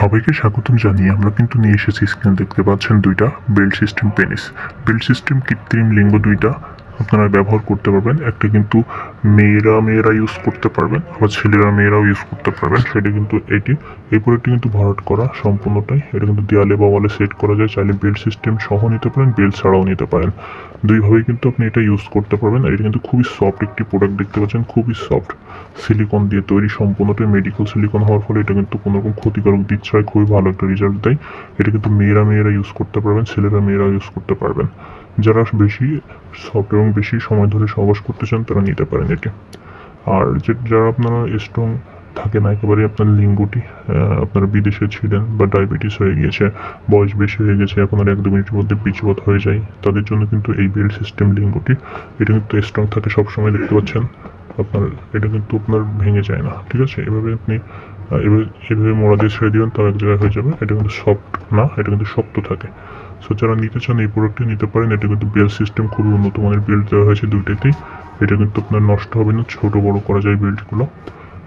সবাইকে স্বাগতম জানিয়ে আমরা কিন্তু নিয়ে এসেছি, স্ক্রিনে দেখতে পাচ্ছেন দুইটা belt system penis. Belt system কৃত্রিম লিঙ্গ দুইটা আপনারা ব্যবহার করতে পারবেন। একটা কিন্তু মেয়েরা ইউজ করতে পারবেন, আবার মেয়েরাও ইউজ করতে পারবেন। সেটা কিন্তু এই প্রোডাক্টটি কিন্তু ভরাট করা সম্পূর্ণটাই। এটা কিন্তু দেয়ালে বা ওয়ালে সেট করা যায়। চাইলে বেল্ট সিস্টেম সহ নিতে পারেন, বেল্ট ছাড়াও নিতে পারেন। দুইভাবেই কিন্তু আপনি এটা ইউজ করতে পারবেন। আর এটা কিন্তু খুবই সফট একটি প্রোডাক্ট, দেখতে পাচ্ছেন খুবই সফট। সিলিকন দিয়ে তৈরি, সম্পূর্ণটাই মেডিকেল সিলিকন হওয়ার ফলে এটা কিন্তু কোনো রকম ক্ষতিকারক দিক ছাড়াই খুবই ভালো একটা রেজাল্ট দেয়। এটা কিন্তু মেয়েরা ইউজ করতে পারবেন, মেয়েরা ইউজ করতে পারবেন। যারা বেশি সফট এবং বেশি সময় ধরে সহবাস করতে চান তারা নিতে পারেন এটি। আর যারা আপনারা স্ট্রং থাকে না একেবারে আপনার লিঙ্গটি, আপনারা বিদেশে ছিলেন বা ডায়াবেটিস হয়ে গিয়েছে, বয়স বেশি হয়ে গেছে, এখন আর 1-2 মিনিটের মধ্যে পিছুবত হয়ে যায়, তাদের জন্য কিন্তু এই বেল্ট সিস্টেম লিঙ্গটি এটা কিন্তু স্ট্রং থাকে সবসময়, দেখতে পাচ্ছেন আপনার। এটা কিন্তু আপনার ভেঙে যায় না, ঠিক আছে। এভাবে আপনি এভাবে মোড়া দিয়ে ছেড়ে দিবেন, তাও এক জায়গায় হয়ে যাবে। এটা কিন্তু সফট না, এটা কিন্তু শক্ত থাকে। সো যারা নিতে চান এই প্রোডাক্টটি নিতে পারেন। এটা কিন্তু বেল্ট সিস্টেম খুবই উন্নত মানের বেল্ট দেওয়া হয়েছে দুইটাতেই। এটা কিন্তু আপনার নষ্ট হবে না, ছোট বড় করা যায় বেল্টগুলো।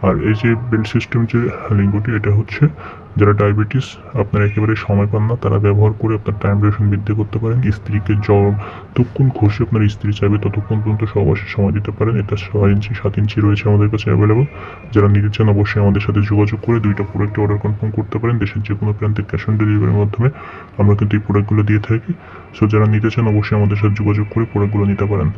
আর এই যে বেল্ট সিস্টেম যে লিঙ্গটি, এটা হচ্ছে যারা ডায়াবেটিস আপনারা একেবারে সময় পান না তারা ব্যবহার করে আপনার টাইম ডিউরেশন বৃদ্ধি করতে পারেন। স্ত্রীকে যতক্ষণ খুশি আপনার স্ত্রী চাইবে ততক্ষণ পর্যন্ত সহবাসের সময় দিতে পারেন। এটা 6 ইঞ্চি 7 ইঞ্চি রয়েছে আমাদের কাছে অ্যাভেলেবল। যারা নিতে চান অবশ্যই আমাদের সাথে যোগাযোগ করে দুইটা প্রোডাক্ট অর্ডার কনফার্ম করতে পারেন। দেশের যে কোনো প্রান্তে ক্যাশ অন ডেলিভারির মাধ্যমে আমরা কিন্তু এই প্রোডাক্টগুলো দিয়ে থাকি। সো যারা নিতে চান অবশ্যই আমাদের সাথে যোগাযোগ করে প্রোডাক্টগুলো নিতে পারেন।